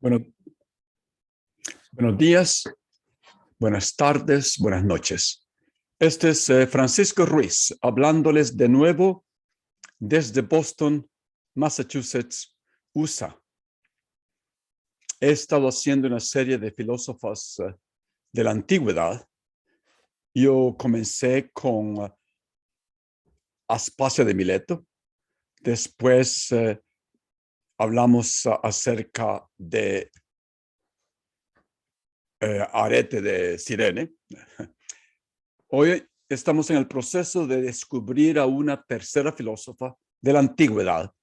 Bueno, buenos días, buenas tardes, buenas noches. Este es Francisco Ruiz, hablándoles de nuevo desde Boston, Massachusetts, USA. He estado haciendo una serie de filósofos de la antigüedad. Yo comencé con Aspasia de Mileto. Después hablamos acerca de Arete de Cirene. Hoy estamos en el proceso de descubrir a una tercera filósofa de la antigüedad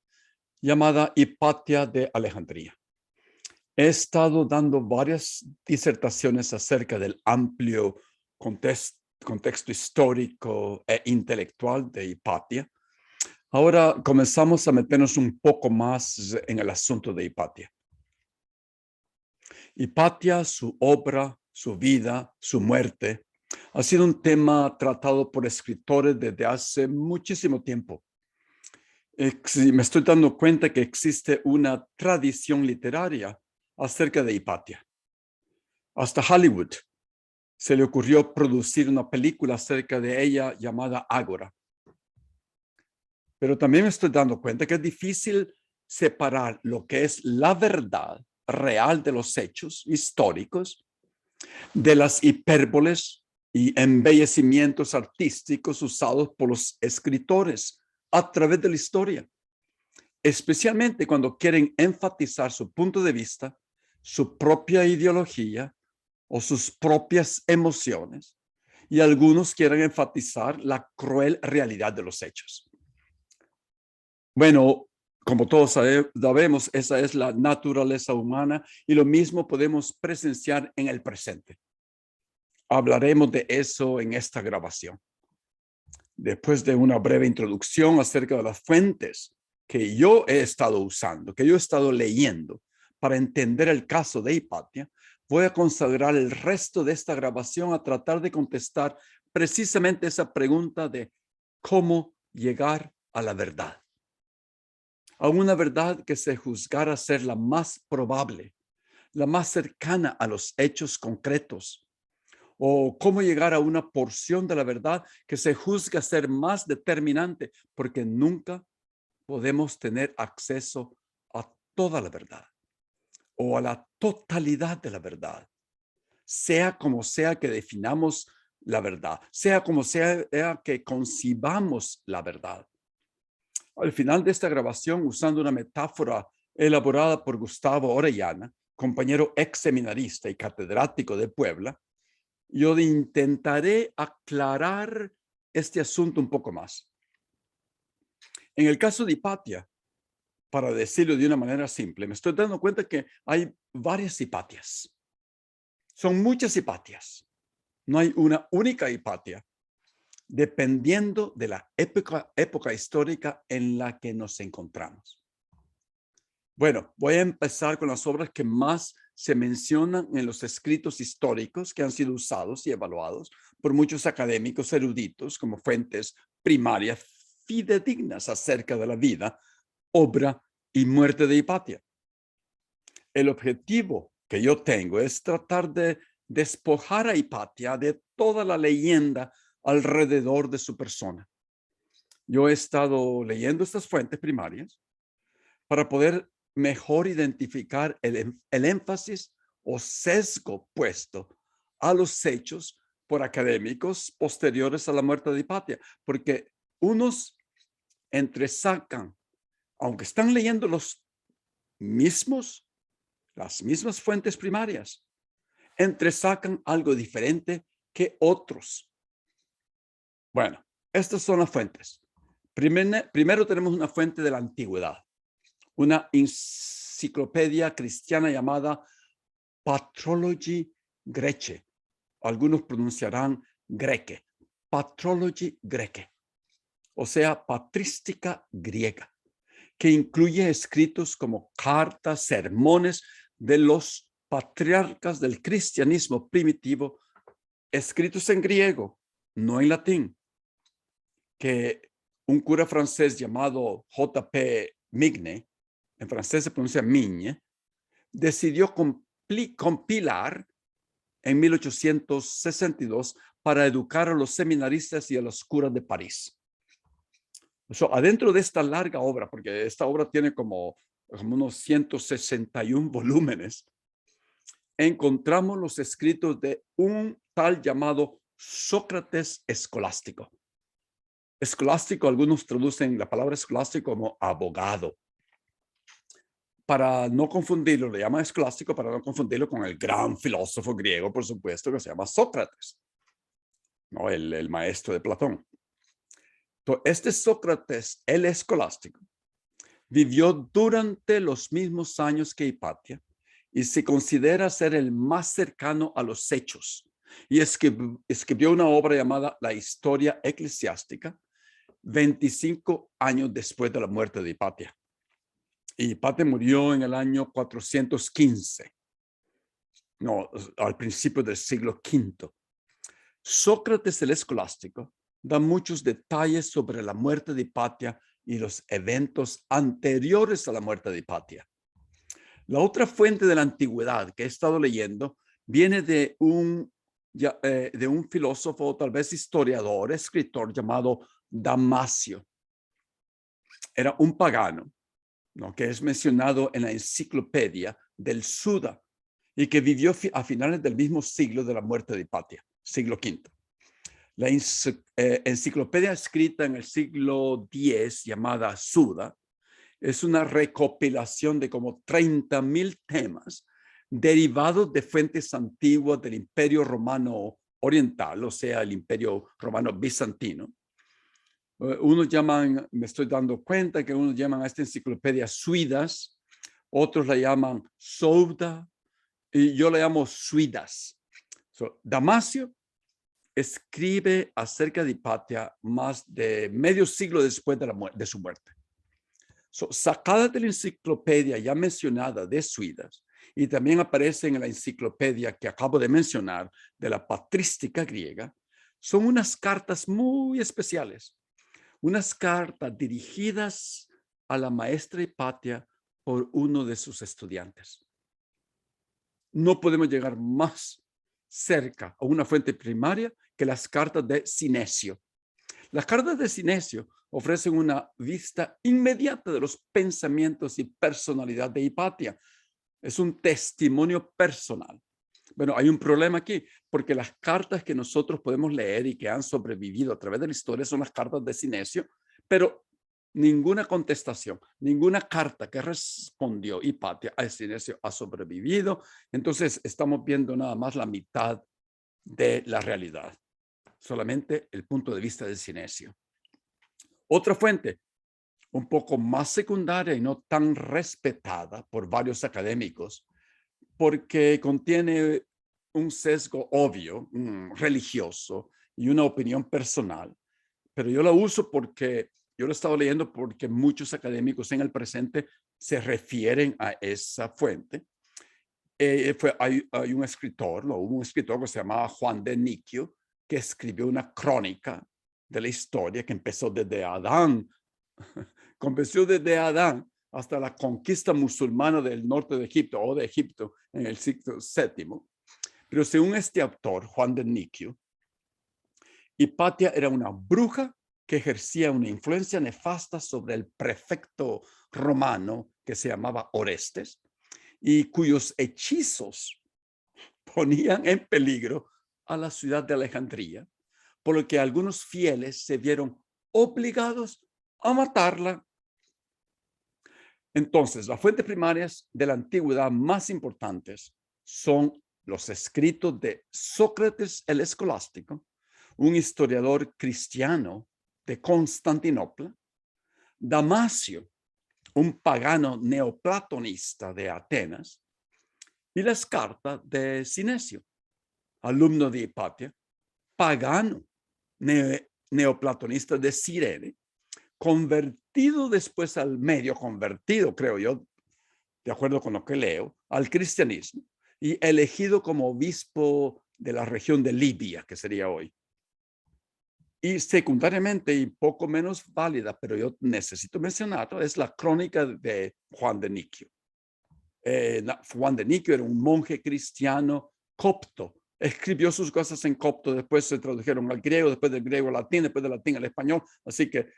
llamada Hipatia de Alejandría. He estado dando varias disertaciones acerca del amplio contexto histórico e intelectual de Hipatia. Ahora comenzamos a meternos un poco más en el asunto de Hipatia. Hipatia, su obra, su vida, su muerte, ha sido un tema tratado por escritores desde hace muchísimo tiempo. Me estoy dando cuenta que existe una tradición literaria acerca de Hipatia. Hasta Hollywood se le ocurrió producir una película acerca de ella llamada Ágora. Pero también me estoy dando cuenta que es difícil separar lo que es la verdad real de los hechos históricos de las hipérboles y embellecimientos artísticos usados por los escritores a través de la historia, especialmente cuando quieren enfatizar su punto de vista, su propia ideología o sus propias emociones, y algunos quieren enfatizar la cruel realidad de los hechos. Bueno, como todos sabemos, esa es la naturaleza humana y lo mismo podemos presenciar en el presente. Hablaremos de eso en esta grabación. Después de una breve introducción acerca de las fuentes que yo he estado usando, que yo he estado leyendo para entender el caso de Hipatia, voy a consagrar el resto de esta grabación a tratar de contestar precisamente esa pregunta de cómo llegar a la verdad. A una verdad que se juzgara ser la más probable, la más cercana a los hechos concretos, o cómo llegar a una porción de la verdad que se juzga ser más determinante, porque nunca podemos tener acceso a toda la verdad o a la totalidad de la verdad, sea como sea que definamos la verdad, sea como sea que concibamos la verdad. Al final de esta grabación, usando una metáfora elaborada por Gustavo Orellana, compañero ex seminarista y catedrático de Puebla, yo intentaré aclarar este asunto un poco más. En el caso de Hipatia, para decirlo de una manera simple, me estoy dando cuenta que hay varias Hipatias. Son muchas Hipatias. No hay una única Hipatia, dependiendo de la época histórica en la que nos encontramos. Bueno, voy a empezar con las obras que más se mencionan en los escritos históricos que han sido usados y evaluados por muchos académicos eruditos como fuentes primarias fidedignas acerca de la vida, obra y muerte de Hipatia. El objetivo que yo tengo es tratar de despojar a Hipatia de toda la leyenda alrededor de su persona. Yo he estado leyendo estas fuentes primarias para poder mejor identificar el énfasis o sesgo puesto a los hechos por académicos posteriores a la muerte de Hipatia, porque unos entresacan, aunque están leyendo las mismas fuentes primarias, entresacan algo diferente que otros. Bueno, estas son las fuentes. Primero tenemos una fuente de la antigüedad, una enciclopedia cristiana llamada Patrology Grece. Algunos pronunciarán Greke. Patrology Grece, o sea, patrística griega, que incluye escritos como cartas, sermones de los patriarcas del cristianismo primitivo, escritos en griego, no en latín, que un cura francés llamado J.P. Migne, en francés se pronuncia Migne, decidió compilar en 1862 para educar a los seminaristas y a los curas de París. Adentro de esta larga obra, porque esta obra tiene como unos 161 volúmenes, encontramos los escritos de un tal llamado Sócrates escolástico. Escolástico, algunos traducen la palabra escolástico como abogado. Para no confundirlo, le llaman escolástico para no confundirlo con el gran filósofo griego, por supuesto, que se llama Sócrates, ¿no? El maestro de Platón. Entonces, este Sócrates, el escolástico, vivió durante los mismos años que Hipatia y se considera ser el más cercano a los hechos. Y escribió una obra llamada La Historia Eclesiástica 25 años después de la muerte de Hipatia. Y Hipatia murió en el año 415, no, al principio del siglo V. Sócrates el escolástico da muchos detalles sobre la muerte de Hipatia y los eventos anteriores a la muerte de Hipatia. La otra fuente de la antigüedad que he estado leyendo viene de un filósofo, tal vez historiador, escritor llamado Damasio. Era un pagano, ¿no?, que es mencionado en la enciclopedia del Suda y que vivió a finales del mismo siglo de la muerte de Hipatia, siglo V. La enciclopedia escrita en el siglo X, llamada Suda, es una recopilación de como 30,000 temas derivados de fuentes antiguas del Imperio Romano Oriental, o sea, el Imperio Romano Bizantino. Unos llaman, me estoy dando cuenta que unos llaman a esta enciclopedia Suidas, otros la llaman Souda, y yo la llamo Suidas. Damasio escribe acerca de Hipatia más de medio siglo después de su muerte. Sacada de la enciclopedia ya mencionada de Suidas, y también aparece en la enciclopedia que acabo de mencionar de la patrística griega, son unas cartas muy especiales, unas cartas dirigidas a la maestra Hipatia por uno de sus estudiantes. No podemos llegar más cerca a una fuente primaria que las cartas de Cinesio. Las cartas de Cinesio ofrecen una vista inmediata de los pensamientos y personalidad de Hipatia. Es un testimonio personal. Bueno, hay un problema aquí, porque las cartas que nosotros podemos leer y que han sobrevivido a través de la historia son las cartas de Cinesio, pero ninguna contestación, ninguna carta que respondió Hipatia a Cinesio ha sobrevivido. Entonces, estamos viendo nada más la mitad de la realidad, solamente el punto de vista de Cinesio. Otra fuente, un poco más secundaria y no tan respetada por varios académicos, porque contiene un sesgo obvio, religioso y una opinión personal. Pero yo la uso porque yo lo he estado leyendo porque muchos académicos en el presente se refieren a esa fuente. Hay un escritor, hubo un escritor que se llamaba Juan de Niquio, que escribió una crónica de la historia que empezó desde Adán, comenzó desde Adán hasta la conquista musulmana del norte de Egipto o de Egipto en el siglo VII. Pero según este autor, Juan de Niquio, Hipatia era una bruja que ejercía una influencia nefasta sobre el prefecto romano que se llamaba Orestes y cuyos hechizos ponían en peligro a la ciudad de Alejandría, por lo que algunos fieles se vieron obligados a matarla. Entonces, las fuentes primarias de la antigüedad más importantes son los escritos de Sócrates el escolástico, un historiador cristiano de Constantinopla, Damasio, un pagano neoplatonista de Atenas, y las cartas de Cinesio, alumno de Hipatia, pagano neoplatonista de Cirene, convertido después al medio convertido, creo yo, de acuerdo con lo que leo, al cristianismo y elegido como obispo de la región de Libia, que sería hoy. Y secundariamente, y poco menos válida, pero yo necesito mencionarlo, es la crónica de Juan de Niquio. Juan de Nico era un monje cristiano copto. Escribió sus cosas en copto, después se tradujeron al griego, después del griego al latín, después del latín al español. Así que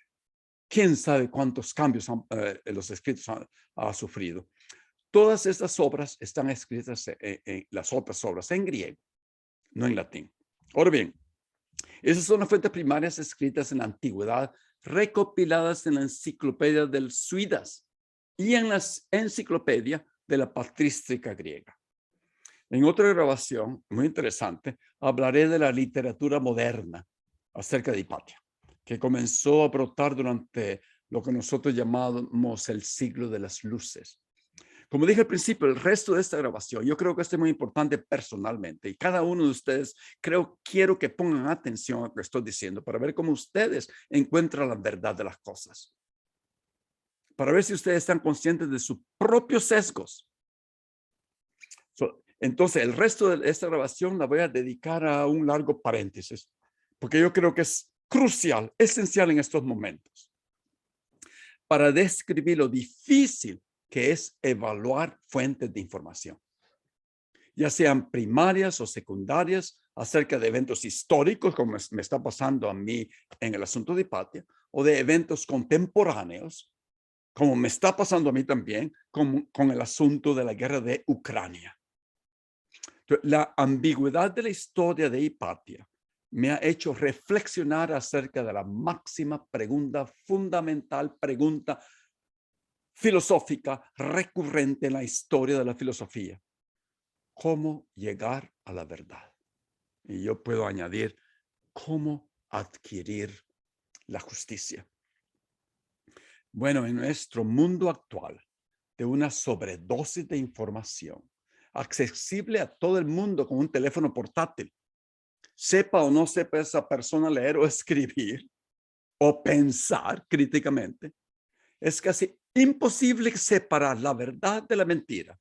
quién sabe cuántos cambios los escritos ha sufrido. Todas estas obras están escritas en las otras obras en griego, no en latín. Ahora bien, esas son las fuentes primarias escritas en la antigüedad, recopiladas en la enciclopedia del Suidas y en la enciclopedia de la patrística griega. En otra grabación, muy interesante, hablaré de la literatura moderna acerca de Hipatia, que comenzó a brotar durante lo que nosotros llamamos el siglo de las luces. Como dije al principio, el resto de esta grabación, yo creo que esto es muy importante personalmente, y cada uno de ustedes quiero que pongan atención a lo que estoy diciendo para ver cómo ustedes encuentran la verdad de las cosas, para ver si ustedes están conscientes de sus propios sesgos. Entonces, el resto de esta grabación la voy a dedicar a un largo paréntesis, porque yo creo que es crucial, esencial en estos momentos, para describir lo difícil que es evaluar fuentes de información, ya sean primarias o secundarias, acerca de eventos históricos, como me está pasando a mí en el asunto de Hipatia, o de eventos contemporáneos, como me está pasando a mí también con el asunto de la guerra de Ucrania. La ambigüedad de la historia de Hipatia me ha hecho reflexionar acerca de la máxima pregunta, fundamental pregunta filosófica recurrente en la historia de la filosofía: ¿cómo llegar a la verdad? Y yo puedo añadir, ¿cómo adquirir la justicia? Bueno, en nuestro mundo actual, de una sobredosis de información, accesible a todo el mundo con un teléfono portátil, sepa o no sepa esa persona leer o escribir o pensar críticamente, es casi imposible separar la verdad de la mentira,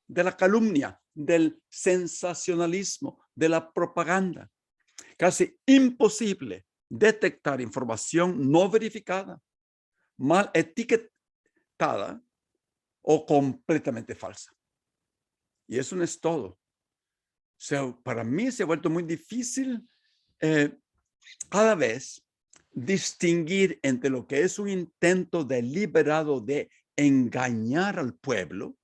de la calumnia, del sensacionalismo, de la propaganda. Casi imposible detectar información no verificada, mal etiquetada o completamente falsa. Y eso no es todo. Para mí se ha vuelto muy difícil cada vez distinguir entre lo que es un intento deliberado de engañar al pueblo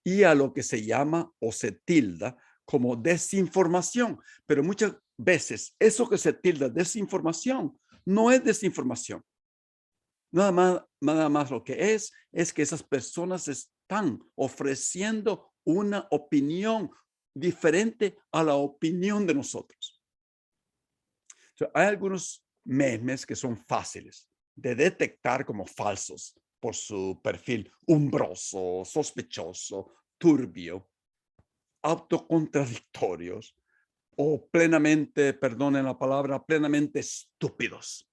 y a lo que se llama o se tilda como desinformación. Pero muchas veces eso que se tilda desinformación no es desinformación. Nada más lo que es que esas personas están ofreciendo una opinión diferente a la opinión de nosotros. Hay algunos memes que son fáciles de detectar como falsos por su perfil umbroso, sospechoso, turbio, autocontradictorios o plenamente, perdonen la palabra, plenamente estúpidos.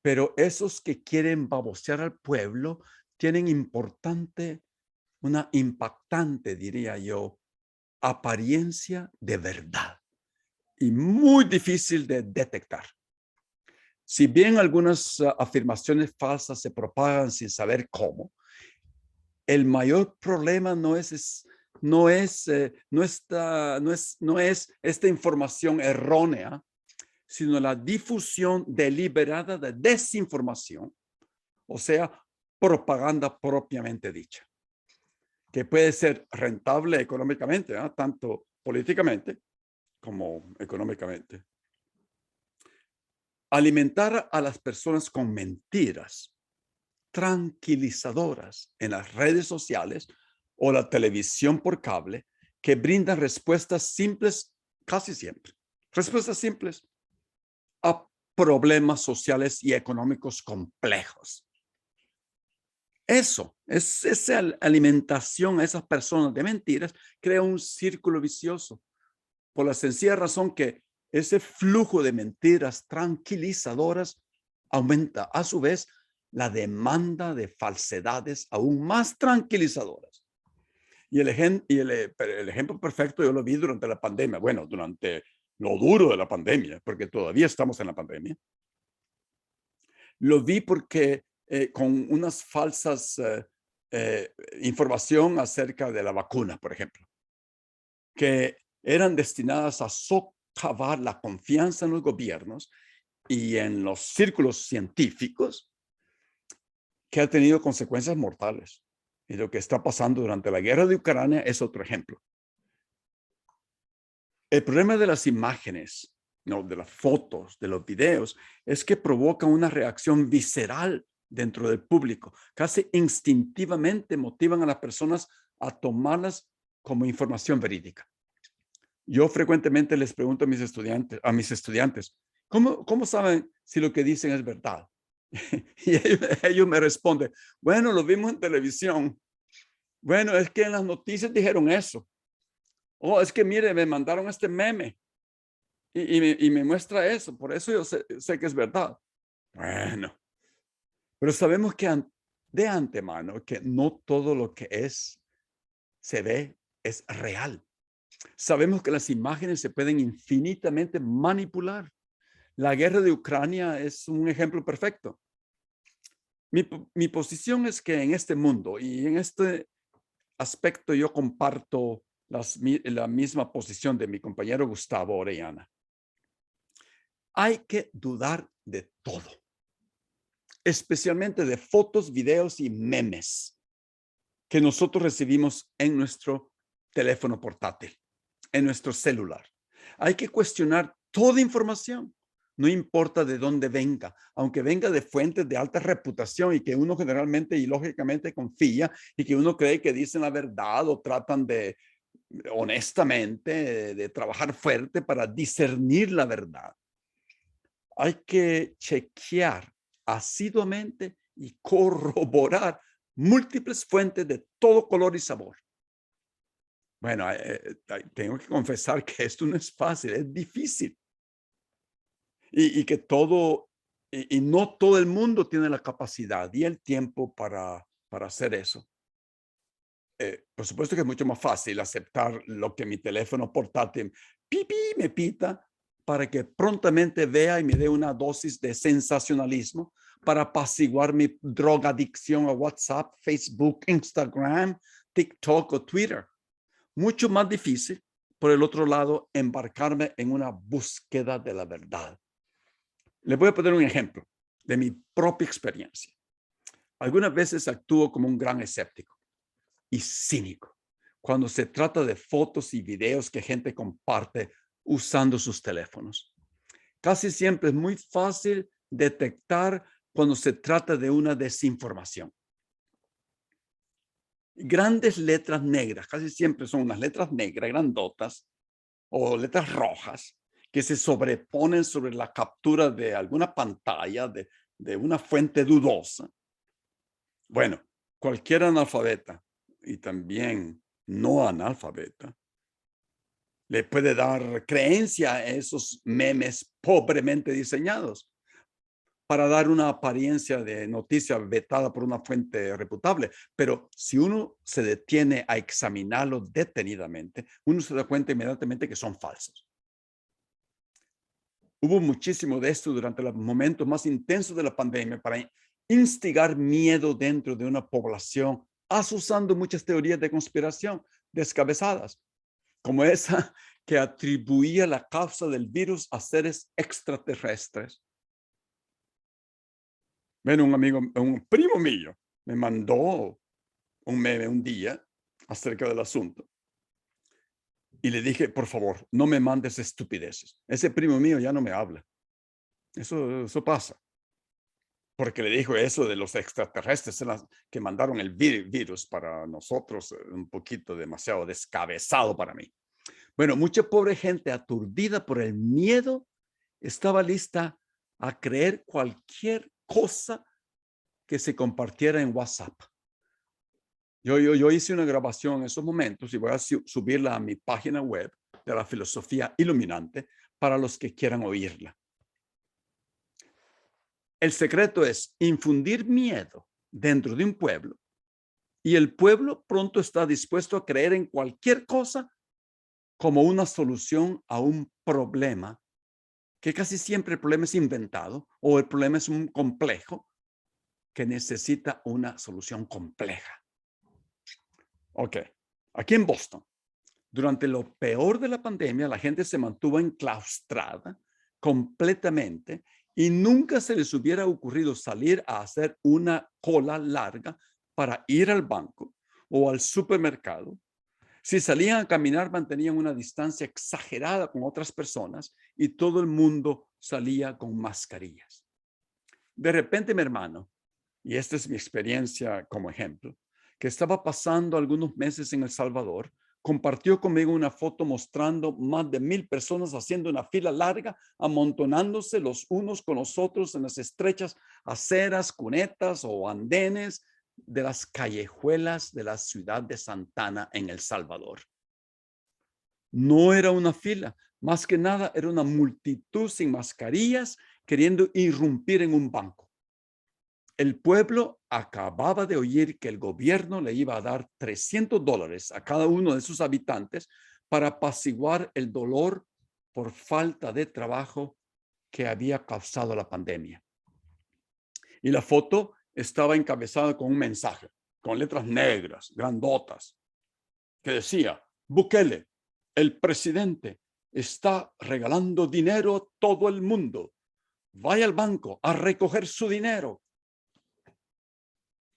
Pero esos que quieren babosear al pueblo tienen una impactante, diría yo, apariencia de verdad y muy difícil de detectar. Si bien algunas afirmaciones falsas se propagan sin saber cómo, el mayor problema no es esta información errónea, sino la difusión deliberada de desinformación, o sea, propaganda propiamente dicha, que puede ser rentable económicamente, tanto políticamente como económicamente. Alimentar a las personas con mentiras tranquilizadoras en las redes sociales o la televisión por cable, que brindan respuestas simples casi siempre. Respuestas simples a problemas sociales y económicos complejos. Esa alimentación a esas personas de mentiras crea un círculo vicioso, por la sencilla razón que ese flujo de mentiras tranquilizadoras aumenta a su vez la demanda de falsedades aún más tranquilizadoras. Y el ejemplo perfecto yo lo vi durante la pandemia. Bueno, durante lo duro de la pandemia, porque todavía estamos en la pandemia. Lo vi porque con unas falsas información acerca de la vacuna, por ejemplo, que eran destinadas a socavar la confianza en los gobiernos y en los círculos científicos, que ha tenido consecuencias mortales. Y lo que está pasando durante la guerra de Ucrania es otro ejemplo. El problema de las imágenes, no, de las fotos, de los videos, es que provocan una reacción visceral dentro del público. Casi instintivamente motivan a las personas a tomarlas como información verídica. Yo frecuentemente les pregunto a mis estudiantes, ¿cómo saben si lo que dicen es verdad? Y ellos me responden, bueno, lo vimos en televisión. Bueno, es que en las noticias dijeron eso. Oh, es que mire, me mandaron este meme y me muestra eso. Por eso yo sé que es verdad. Bueno, pero sabemos que de antemano que no todo lo que se ve es real. Sabemos que las imágenes se pueden infinitamente manipular. La guerra de Ucrania es un ejemplo perfecto. Mi posición es que en este mundo y en este aspecto yo comparto la misma posición de mi compañero Gustavo Orellana. Hay que dudar de todo, especialmente de fotos, videos y memes que nosotros recibimos en nuestro teléfono portátil, en nuestro celular. Hay que cuestionar toda información, no importa de dónde venga, aunque venga de fuentes de alta reputación y que uno generalmente y lógicamente confía y que uno cree que dicen la verdad o tratan de honestamente de trabajar fuerte para discernir la verdad. Hay que chequear asiduamente y corroborar múltiples fuentes de todo color y sabor. Bueno, tengo que confesar que esto no es fácil, es difícil. Y que no todo el mundo tiene la capacidad y el tiempo para hacer eso. Por supuesto que es mucho más fácil aceptar lo que mi teléfono portátil me pita para que prontamente vea y me dé una dosis de sensacionalismo para apaciguar mi drogadicción a WhatsApp, Facebook, Instagram, TikTok o Twitter. Mucho más difícil, por el otro lado, embarcarme en una búsqueda de la verdad. Les voy a poner un ejemplo de mi propia experiencia. Algunas veces actúo como un gran escéptico y cínico cuando se trata de fotos y videos que gente comparte usando sus teléfonos. Casi siempre es muy fácil detectar cuando se trata de una desinformación. Grandes letras negras, casi siempre son unas letras negras grandotas o letras rojas que se sobreponen sobre la captura de alguna pantalla de una fuente dudosa. Bueno, cualquier analfabeta y también no analfabeta le puede dar creencia a esos memes pobremente diseñados para dar una apariencia de noticia vetada por una fuente reputable. Pero si uno se detiene a examinarlo detenidamente, uno se da cuenta inmediatamente que son falsos. Hubo muchísimo de esto durante los momentos más intensos de la pandemia para instigar miedo dentro de una población, asusando muchas teorías de conspiración descabezadas, como esa que atribuía la causa del virus a seres extraterrestres. Bueno, un primo mío me mandó un meme un día acerca del asunto y le dije, por favor, no me mandes estupideces. Ese primo mío ya no me habla. Eso pasa. Porque le dijo eso de los extraterrestres que mandaron el virus para nosotros, un poquito demasiado descabezado para mí. Bueno, mucha pobre gente aturdida por el miedo estaba lista a creer cualquier cosa que se compartiera en WhatsApp. Yo hice una grabación en esos momentos y voy a subirla a mi página web de la filosofía iluminante para los que quieran oírla. El secreto es infundir miedo dentro de un pueblo y el pueblo pronto está dispuesto a creer en cualquier cosa como una solución a un problema, que casi siempre el problema es inventado o el problema es un complejo que necesita una solución compleja. Ok, aquí en Boston, durante lo peor de la pandemia, la gente se mantuvo enclaustrada completamente y nunca se les hubiera ocurrido salir a hacer una cola larga para ir al banco o al supermercado. Si salían a caminar, mantenían una distancia exagerada con otras personas y todo el mundo salía con mascarillas. De repente, mi hermano, y esta es mi experiencia como ejemplo, que estaba pasando algunos meses en El Salvador, compartió conmigo una foto mostrando más de 1,000 personas haciendo una fila larga, amontonándose los unos con los otros en las estrechas aceras, cunetas o andenes de las callejuelas de la ciudad de Santana en El Salvador. No era una fila, más que nada era una multitud sin mascarillas queriendo irrumpir en un banco. El pueblo acababa de oír que el gobierno le iba a dar $300 a cada uno de sus habitantes para apaciguar el dolor por falta de trabajo que había causado la pandemia. Y la foto estaba encabezada con un mensaje, con letras negras, grandotas, que decía: Bukele, el presidente, está regalando dinero a todo el mundo. Vaya al banco a recoger su dinero.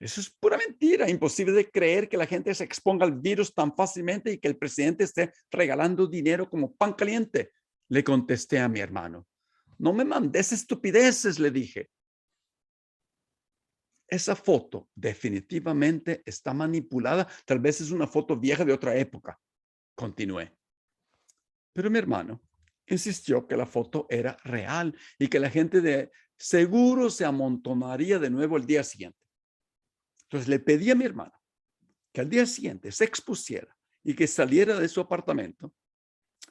Eso es pura mentira. Imposible de creer que la gente se exponga al virus tan fácilmente y que el presidente esté regalando dinero como pan caliente. Le contesté a mi hermano. No me mandes estupideces, le dije. Esa foto definitivamente está manipulada. Tal vez es una foto vieja de otra época. Continué. Pero mi hermano insistió que la foto era real y que la gente de seguro se amontonaría de nuevo el día siguiente. Entonces le pedí a mi hermano que al día siguiente se expusiera y que saliera de su apartamento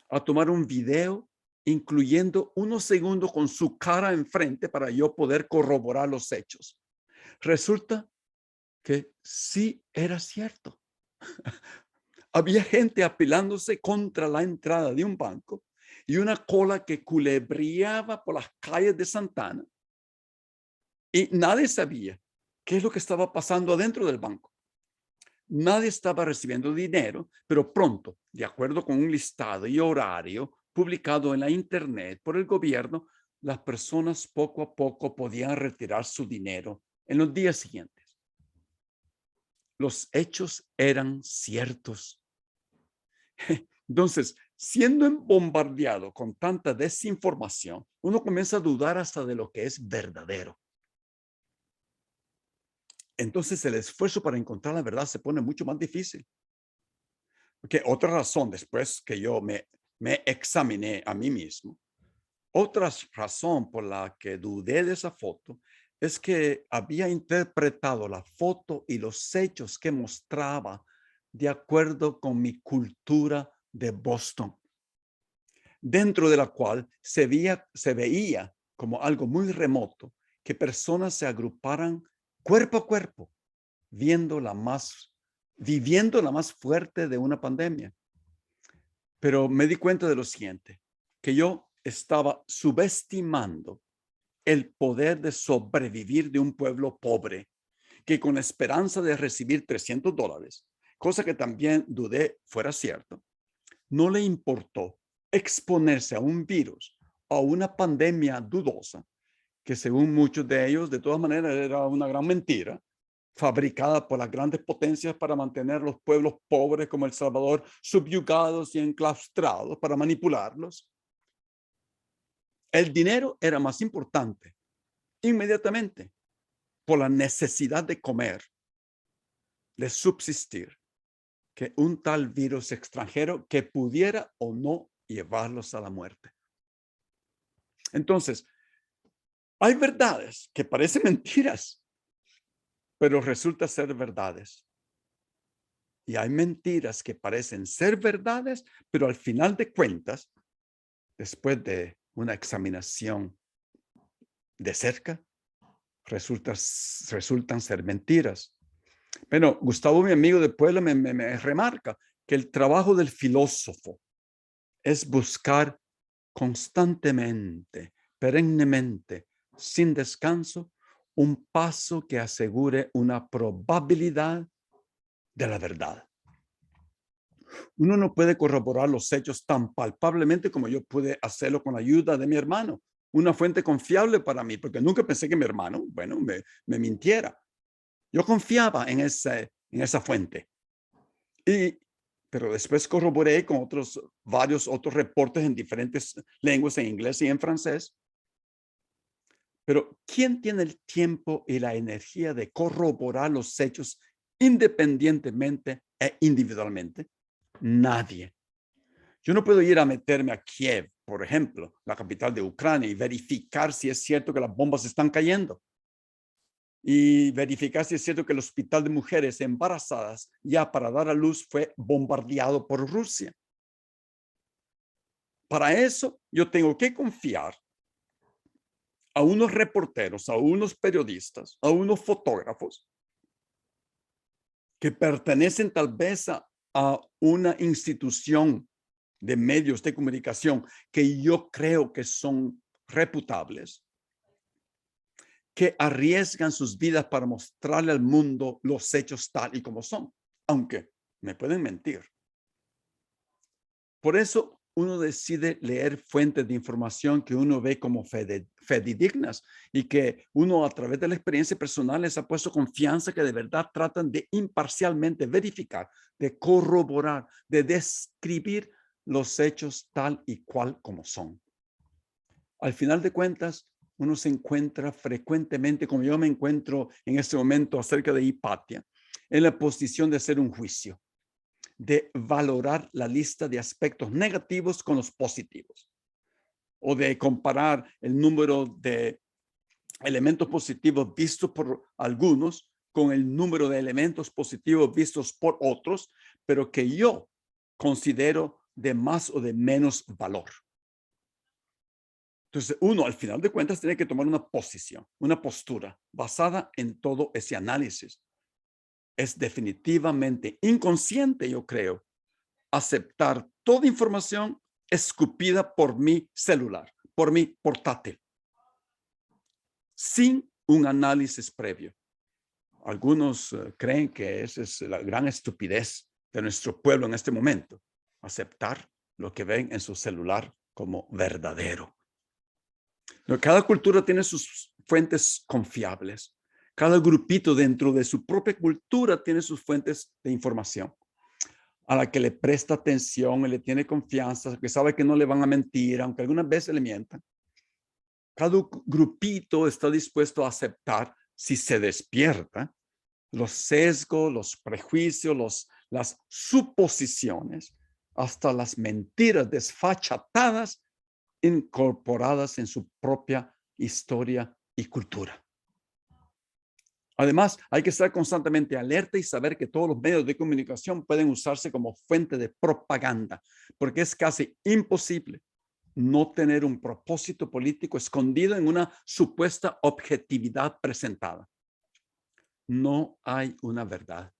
a tomar un video, incluyendo unos segundos con su cara enfrente para yo poder corroborar los hechos. Resulta que sí era cierto. Había gente apilándose contra la entrada de un banco y una cola que culebreaba por las calles de Santana, y nadie sabía qué es lo que estaba pasando adentro del banco. Nadie estaba recibiendo dinero, pero pronto, de acuerdo con un listado y horario publicado en la internet por el gobierno, las personas poco a poco podían retirar su dinero en los días siguientes. Los hechos eran ciertos. Entonces, siendo bombardeado con tanta desinformación, uno comienza a dudar hasta de lo que es verdadero. Entonces, el esfuerzo para encontrar la verdad se pone mucho más difícil. Porque otra razón, después que yo me examiné a mí mismo, otra razón por la que dudé de esa foto es que había interpretado la foto y los hechos que mostraba de acuerdo con mi cultura de Boston, dentro de la cual se veía como algo muy remoto que personas se agruparan cuerpo a cuerpo, viviendo la más fuerte de una pandemia. Pero me di cuenta de lo siguiente, que yo estaba subestimando el poder de sobrevivir de un pueblo pobre, que con la esperanza de recibir $300, cosa que también dudé fuera cierto, no le importó exponerse a un virus, a una pandemia dudosa, que según muchos de ellos, de todas maneras, era una gran mentira, fabricada por las grandes potencias para mantener los pueblos pobres como El Salvador subyugados y enclaustrados, para manipularlos. El dinero era más importante inmediatamente por la necesidad de comer, de subsistir, que un tal virus extranjero que pudiera o no llevarlos a la muerte. Entonces, hay verdades que parecen mentiras, pero resulta ser verdades. Y hay mentiras que parecen ser verdades, pero al final de cuentas, después de una examinación de cerca, resultan ser mentiras. Bueno, Gustavo, mi amigo de Puebla, me remarca que el trabajo del filósofo es buscar constantemente, perennemente, sin descanso, un paso que asegure una probabilidad de la verdad. Uno no puede corroborar los hechos tan palpablemente como yo pude hacerlo con la ayuda de mi hermano. Una fuente confiable para mí, porque nunca pensé que mi hermano, bueno, me mintiera. Yo confiaba en esa fuente. Pero después corroboré con varios otros reportes en diferentes lenguas, en inglés y en francés. Pero ¿quién tiene el tiempo y la energía de corroborar los hechos independientemente e individualmente? Nadie. Yo no puedo ir a meterme a Kiev, por ejemplo, la capital de Ucrania, y verificar si es cierto que las bombas están cayendo. Y verificar si es cierto que el hospital de mujeres embarazadas ya para dar a luz fue bombardeado por Rusia. Para eso yo tengo que confiar a unos reporteros, a unos periodistas, a unos fotógrafos que pertenecen tal vez a una institución de medios de comunicación que yo creo que son reputables, que arriesgan sus vidas para mostrarle al mundo los hechos tal y como son, aunque me pueden mentir. Por eso uno decide leer fuentes de información que uno ve como fidedignas y que uno a través de la experiencia personal les ha puesto confianza que de verdad tratan de imparcialmente verificar, de corroborar, de describir los hechos tal y cual como son. Al final de cuentas, uno se encuentra frecuentemente, como yo me encuentro en este momento acerca de Hipatia, en la posición de hacer un juicio, de valorar la lista de aspectos negativos con los positivos, o de comparar el número de elementos positivos vistos por algunos con el número de elementos positivos vistos por otros, pero que yo considero de más o de menos valor. Entonces, uno al final de cuentas tiene que tomar una posición, una postura basada en todo ese análisis. Es definitivamente inconsciente, yo creo, aceptar toda información escupida por mi celular, por mi portátil, sin un análisis previo. Algunos creen que esa es la gran estupidez de nuestro pueblo en este momento, aceptar lo que ven en su celular como verdadero. Pero cada cultura tiene sus fuentes confiables. Cada grupito dentro de su propia cultura tiene sus fuentes de información a la que le presta atención y le tiene confianza, que sabe que no le van a mentir, aunque algunas veces le mientan. Cada grupito está dispuesto a aceptar, si se despierta, los sesgos, los prejuicios, las suposiciones, hasta las mentiras desfachatadas incorporadas en su propia historia y cultura. Además, hay que estar constantemente alerta y saber que todos los medios de comunicación pueden usarse como fuente de propaganda, porque es casi imposible no tener un propósito político escondido en una supuesta objetividad presentada. No hay una verdad,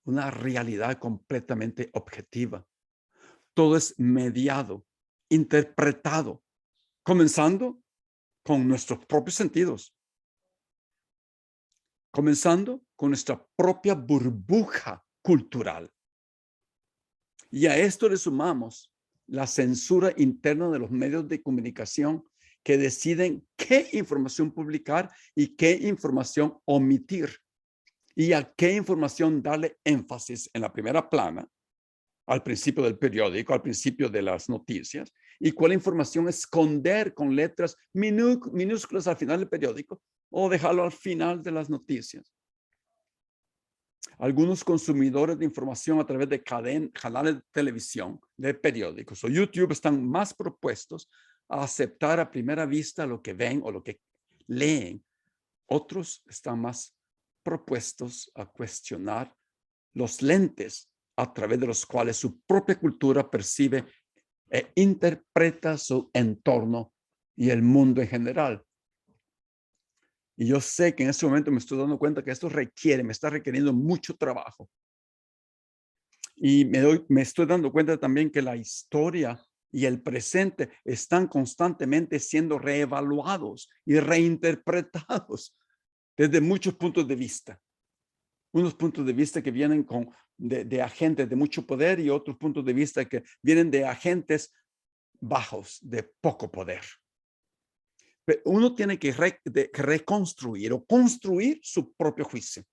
una realidad completamente objetiva. Todo es mediado, interpretado, comenzando con nuestros propios sentidos, comenzando con nuestra propia burbuja cultural. Y a esto le sumamos la censura interna de los medios de comunicación que deciden qué información publicar y qué información omitir y a qué información darle énfasis en la primera plana, al principio del periódico, al principio de las noticias, y cuál información esconder con letras minúsculas al final del periódico o dejarlo al final de las noticias. Algunos consumidores de información a través de canales de televisión, de periódicos o YouTube están más propuestos a aceptar a primera vista lo que ven o lo que leen. Otros están más propuestos a cuestionar los lentes a través de los cuales su propia cultura percibe e interpreta su entorno y el mundo en general. Y yo sé que en este momento me estoy dando cuenta que esto me está requiriendo mucho trabajo. Y me estoy dando cuenta también que la historia y el presente están constantemente siendo reevaluados y reinterpretados desde muchos puntos de vista. Unos puntos de vista que vienen de agentes de mucho poder y otros puntos de vista que vienen de agentes bajos, de poco poder. Pero uno tiene que reconstruir o construir su propio juicio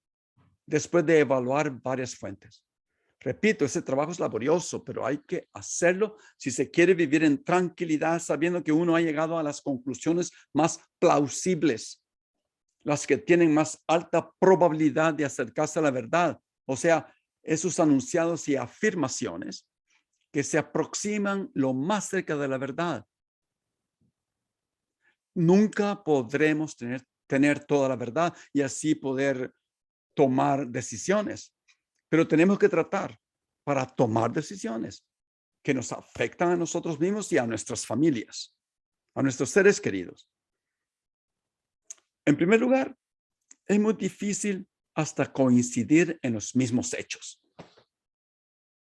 después de evaluar varias fuentes. Repito, ese trabajo es laborioso, pero hay que hacerlo si se quiere vivir en tranquilidad, sabiendo que uno ha llegado a las conclusiones más plausibles, las que tienen más alta probabilidad de acercarse a la verdad. O sea, esos anunciados y afirmaciones que se aproximan lo más cerca de la verdad. Nunca podremos tener toda la verdad y así poder tomar decisiones, pero tenemos que tratar para tomar decisiones que nos afectan a nosotros mismos y a nuestras familias, a nuestros seres queridos. En primer lugar, es muy difícil hasta coincidir en los mismos hechos.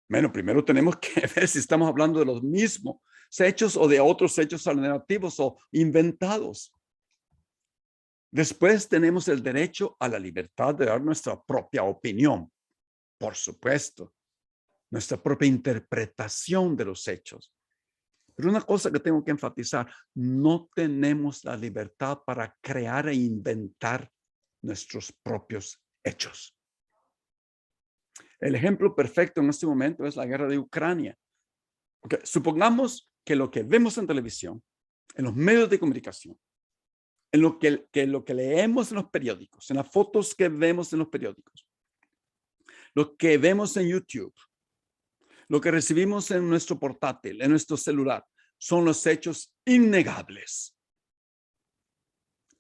Bueno, primero tenemos que ver si estamos hablando de los mismos hechos o de otros hechos alternativos o inventados. Después tenemos el derecho a la libertad de dar nuestra propia opinión, por supuesto, nuestra propia interpretación de los hechos. Pero una cosa que tengo que enfatizar, no tenemos la libertad para crear e inventar nuestros propios hechos. El ejemplo perfecto en este momento es la guerra de Ucrania. Okay, supongamos que lo que vemos en televisión, en los medios de comunicación, en lo que leemos en los periódicos, en las fotos que vemos en los periódicos, lo que vemos en YouTube, lo que recibimos en nuestro portátil, en nuestro celular, son los hechos innegables.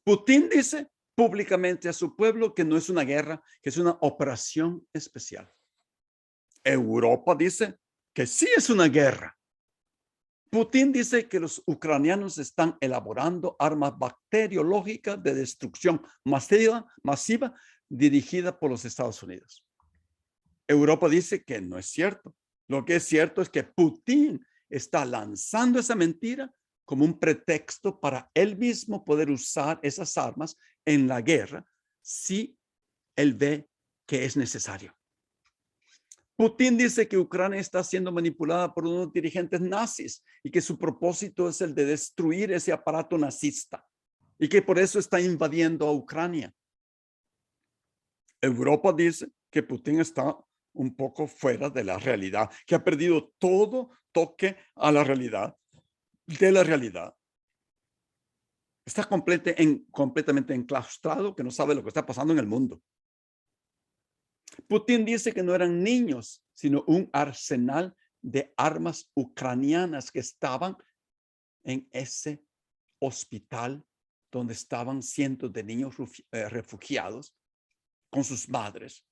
Putin dice públicamente a su pueblo que no es una guerra, que es una operación especial. Europa dice que sí es una guerra. Putin dice que los ucranianos están elaborando armas bacteriológicas de destrucción masiva dirigida por los Estados Unidos. Europa dice que no es cierto. Lo que es cierto es que Putin está lanzando esa mentira como un pretexto para él mismo poder usar esas armas en la guerra si él ve que es necesario. Putin dice que Ucrania está siendo manipulada por unos dirigentes nazis y que su propósito es el de destruir ese aparato nazista y que por eso está invadiendo a Ucrania. Europa dice que Putin está un poco fuera de la realidad, que ha perdido todo toque a la realidad, de la realidad. Está completamente enclaustrado, que no sabe lo que está pasando en el mundo. Putin dice que no eran niños, sino un arsenal de armas ucranianas que estaban en ese hospital donde estaban cientos de niños refugiados con sus madres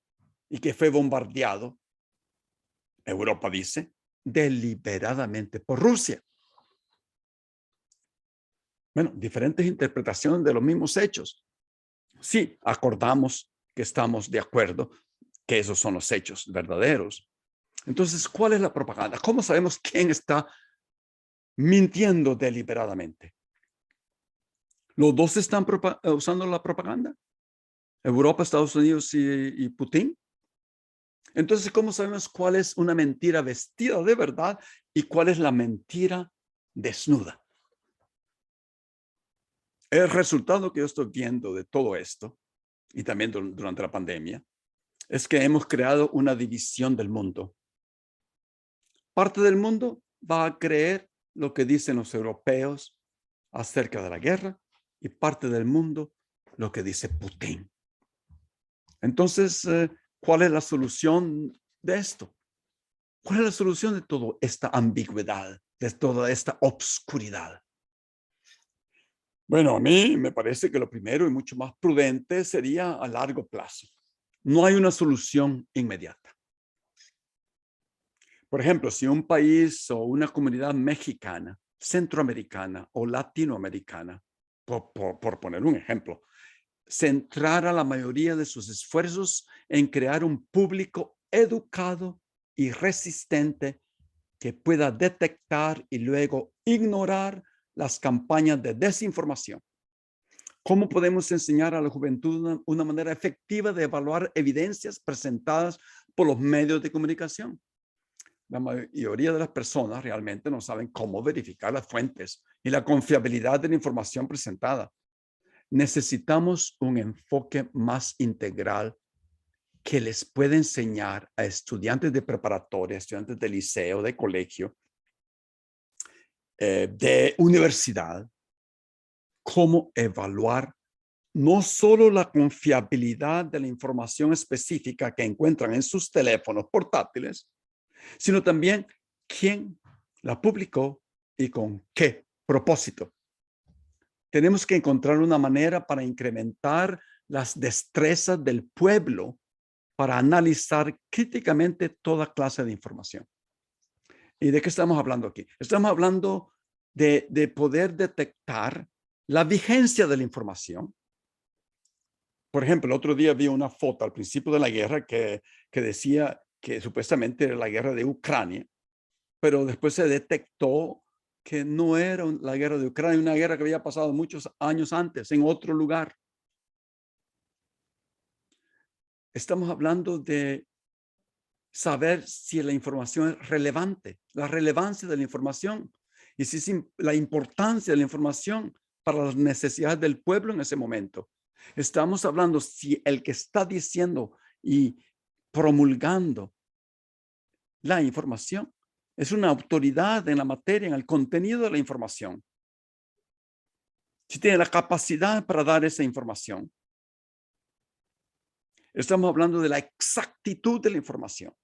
y que fue bombardeado, Europa dice, deliberadamente por Rusia. Bueno, diferentes interpretaciones de los mismos hechos. Sí, acordamos que estamos de acuerdo que esos son los hechos verdaderos. Entonces, ¿cuál es la propaganda? ¿Cómo sabemos quién está mintiendo deliberadamente? ¿Los dos están usando la propaganda? ¿Europa, Estados Unidos y Putin? Entonces, ¿cómo sabemos cuál es una mentira vestida de verdad y cuál es la mentira desnuda? El resultado que yo estoy viendo de todo esto, y también durante la pandemia, es que hemos creado una división del mundo. Parte del mundo va a creer lo que dicen los europeos acerca de la guerra y parte del mundo lo que dice Putin. Entonces, ¿cuál es la solución de esto? ¿Cuál es la solución de toda esta ambigüedad, de toda esta obscuridad? Bueno, a mí me parece que lo primero y mucho más prudente sería a largo plazo. No hay una solución inmediata. Por ejemplo, si un país o una comunidad mexicana, centroamericana o latinoamericana, por poner un ejemplo, centrara la mayoría de sus esfuerzos en crear un público educado y resistente que pueda detectar y luego ignorar las campañas de desinformación, ¿Cómo podemos enseñar a la juventud una manera efectiva de evaluar evidencias presentadas por los medios de comunicación? La mayoría de las personas realmente no saben cómo verificar las fuentes y la confiabilidad de la información presentada. Necesitamos un enfoque más integral que les pueda enseñar a estudiantes de preparatoria, estudiantes de liceo, de colegio, de universidad, cómo evaluar no solo la confiabilidad de la información específica que encuentran en sus teléfonos portátiles, sino también quién la publicó y con qué propósito. Tenemos que encontrar una manera para incrementar las destrezas del pueblo para analizar críticamente toda clase de información. ¿Y de qué estamos hablando aquí? Estamos hablando de poder detectar la vigencia de la información. Por ejemplo, el otro día vi una foto al principio de la guerra que decía que supuestamente era la guerra de Ucrania, pero después se detectó que no era la guerra de Ucrania, una guerra que había pasado muchos años antes en otro lugar. Estamos hablando de saber si la información es relevante, la relevancia de la información y si la importancia de la información para las necesidades del pueblo en ese momento. Estamos hablando si el que está diciendo y promulgando la información es una autoridad en la materia, en el contenido de la información. Si tiene la capacidad para dar esa información. Estamos hablando de la exactitud de la información,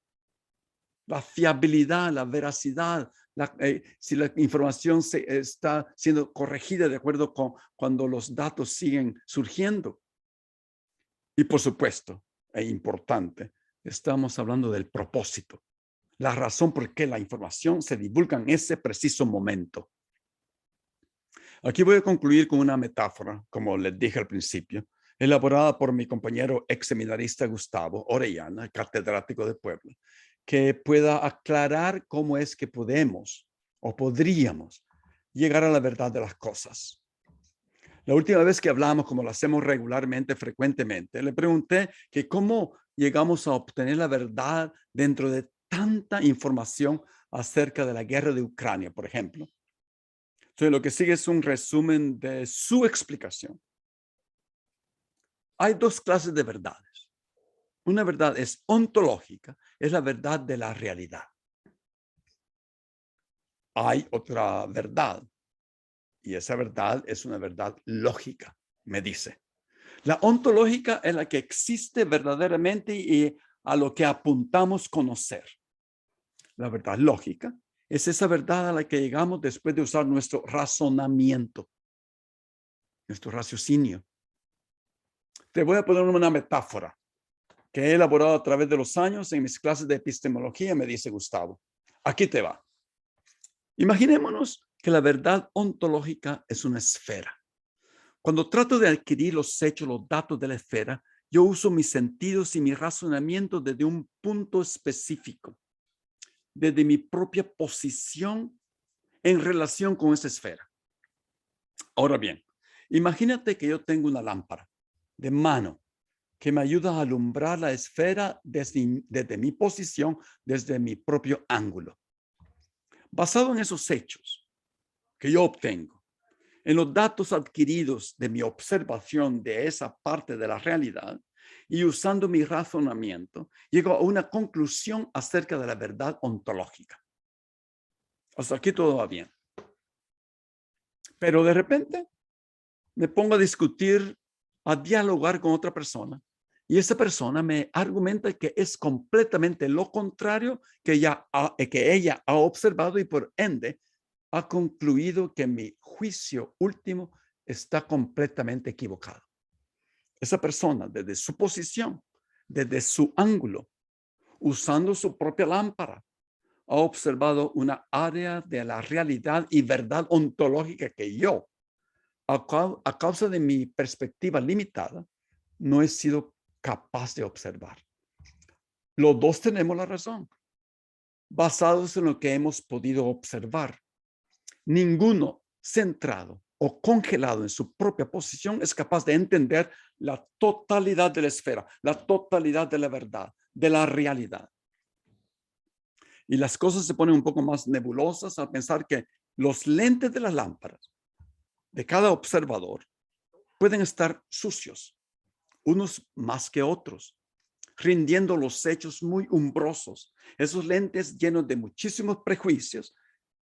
la fiabilidad, la veracidad, si la información está siendo corregida de acuerdo con cuando los datos siguen surgiendo. Y por supuesto, es importante, estamos hablando del propósito, la razón por qué la información se divulga en ese preciso momento. Aquí voy a concluir con una metáfora, como les dije al principio, elaborada por mi compañero ex seminarista Gustavo Orellana, catedrático de Puebla, que pueda aclarar cómo es que podemos o podríamos llegar a la verdad de las cosas. La última vez que hablamos, como lo hacemos regularmente, frecuentemente, le pregunté que cómo llegamos a obtener la verdad dentro de tanta información acerca de la guerra de Ucrania, por ejemplo. Entonces, lo que sigue es un resumen de su explicación. Hay dos clases de verdades. Una verdad es ontológica, es la verdad de la realidad. Hay otra verdad, y esa verdad es una verdad lógica, me dice. La ontológica es la que existe verdaderamente y a lo que apuntamos conocer. La verdad lógica es esa verdad a la que llegamos después de usar nuestro razonamiento, nuestro raciocinio. Te voy a poner una metáfora que he elaborado a través de los años en mis clases de epistemología, me dice Gustavo. Aquí te va. Imaginémonos que la verdad ontológica es una esfera. Cuando trato de adquirir los hechos, los datos de la esfera, yo uso mis sentidos y mi razonamiento desde un punto específico, desde mi propia posición en relación con esa esfera. Ahora bien, imagínate que yo tengo una lámpara de mano que me ayuda a alumbrar la esfera desde mi posición, desde mi propio ángulo. Basado en esos hechos que yo obtengo, en los datos adquiridos de mi observación de esa parte de la realidad y usando mi razonamiento, llego a una conclusión acerca de la verdad ontológica. Hasta aquí todo va bien. Pero de repente me pongo a discutir, a dialogar con otra persona y esa persona me argumenta que es completamente lo contrario que ella ha observado y por ende ha concluido que mi juicio último está completamente equivocado. Esa persona, desde su posición, desde su ángulo, usando su propia lámpara, ha observado una área de la realidad y verdad ontológica que yo, a causa de mi perspectiva limitada, no he sido capaz de observar. Los dos tenemos la razón, basados en lo que hemos podido observar. Ninguno centrado o congelado en su propia posición es capaz de entender la totalidad de la esfera, la totalidad de la verdad, de la realidad. Y las cosas se ponen un poco más nebulosas al pensar que los lentes de las lámparas de cada observador pueden estar sucios, unos más que otros, rindiendo los hechos muy umbrosos. Esos lentes llenos de muchísimos prejuicios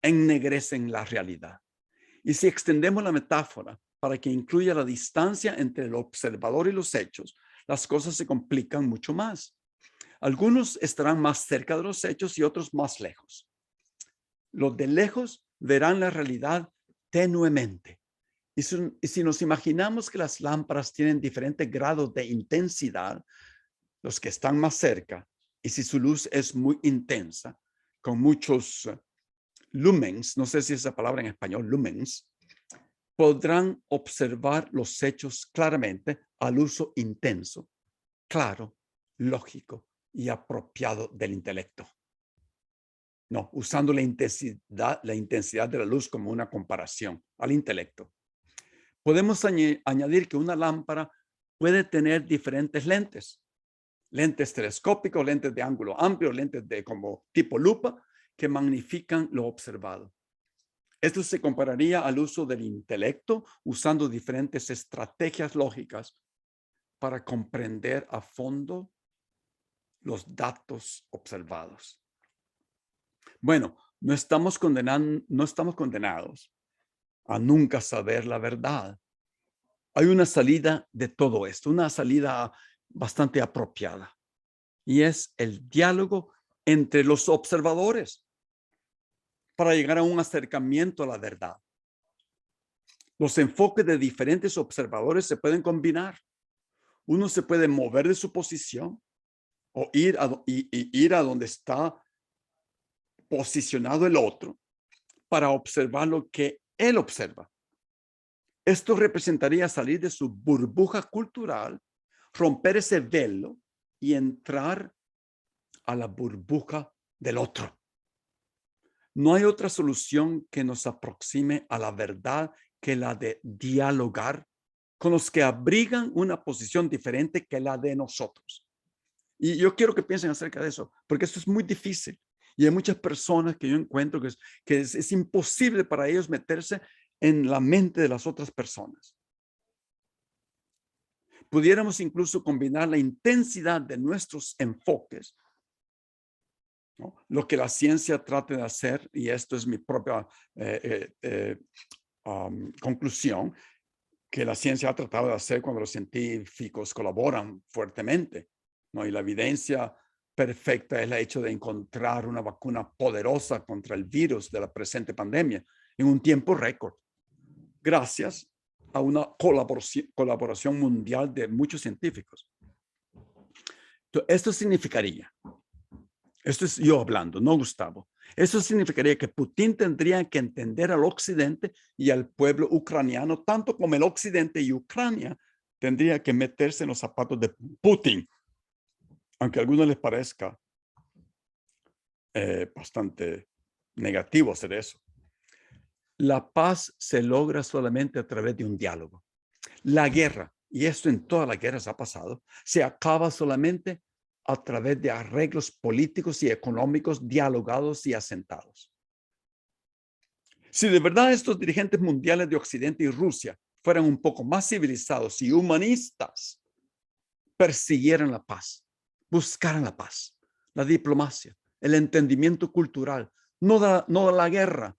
ennegrecen la realidad. Y si extendemos la metáfora para que incluya la distancia entre el observador y los hechos, las cosas se complican mucho más. Algunos estarán más cerca de los hechos y otros más lejos. Los de lejos verán la realidad tenuemente. Y si nos imaginamos que las lámparas tienen diferentes grados de intensidad, los que están más cerca, y si su luz es muy intensa, con muchos lumens, no sé si esa palabra en español, lumens, podrán observar los hechos claramente al uso intenso, claro, lógico y apropiado del intelecto. No, usando la intensidad de la luz como una comparación al intelecto. Podemos añadir que una lámpara puede tener diferentes lentes. Lentes telescópicos, lentes de ángulo amplio, lentes de como tipo lupa, que magnifican lo observado. Esto se compararía al uso del intelecto usando diferentes estrategias lógicas para comprender a fondo los datos observados. Bueno, no estamos condenados a nunca saber la verdad. Hay una salida de todo esto, una salida bastante apropiada, y es el diálogo entre los observadores para llegar a un acercamiento a la verdad. Los enfoques de diferentes observadores se pueden combinar. Uno se puede mover de su posición o ir a donde está posicionado el otro para observar lo que él observa. Esto representaría salir de su burbuja cultural, romper ese velo y entrar a la burbuja del otro. No hay otra solución que nos aproxime a la verdad que la de dialogar con los que abrigan una posición diferente que la de nosotros. Y yo quiero que piensen acerca de eso, porque esto es muy difícil. Y hay muchas personas que yo encuentro que es imposible para ellos meterse en la mente de las otras personas. Pudiéramos incluso combinar la intensidad de nuestros enfoques, ¿no? Lo que la ciencia trata de hacer, y esto es mi propia conclusión, que la ciencia ha tratado de hacer cuando los científicos colaboran fuertemente, ¿no? Y la evidencia perfecta es el hecho de encontrar una vacuna poderosa contra el virus de la presente pandemia en un tiempo récord, gracias a una colaboración mundial de muchos científicos. Entonces, esto significaría, esto es yo hablando, no Gustavo, eso significaría que Putin tendría que entender al occidente y al pueblo ucraniano, tanto como el occidente y Ucrania tendría que meterse en los zapatos de Putin, aunque a algunos les parezca bastante negativo hacer eso. La paz se logra solamente a través de un diálogo. La guerra, y esto en todas las guerras ha pasado, se acaba solamente a través de arreglos políticos y económicos dialogados y asentados. Si de verdad estos dirigentes mundiales de Occidente y Rusia fueran un poco más civilizados y humanistas, persiguieran la paz, buscaran la paz, la diplomacia, el entendimiento cultural, no la guerra,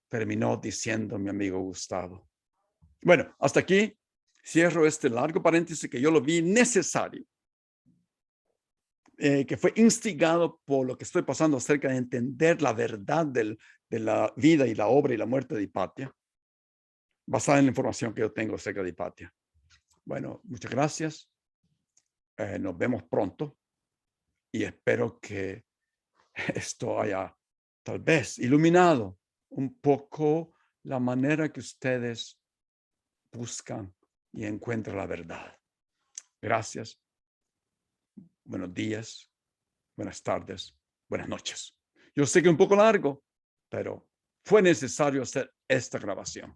terminó diciendo mi amigo Gustavo. Bueno, hasta aquí cierro este largo paréntesis que yo lo vi necesario, que fue instigado por lo que estoy pasando acerca de entender la verdad de la vida y la obra y la muerte de Hipatia, basada en la información que yo tengo acerca de Hipatia. Bueno, muchas gracias. Nos vemos pronto y espero que esto haya tal vez iluminado un poco la manera que ustedes buscan y encuentran la verdad. Gracias. Buenos días, buenas tardes, buenas noches. Yo sé que es un poco largo, pero fue necesario hacer esta grabación.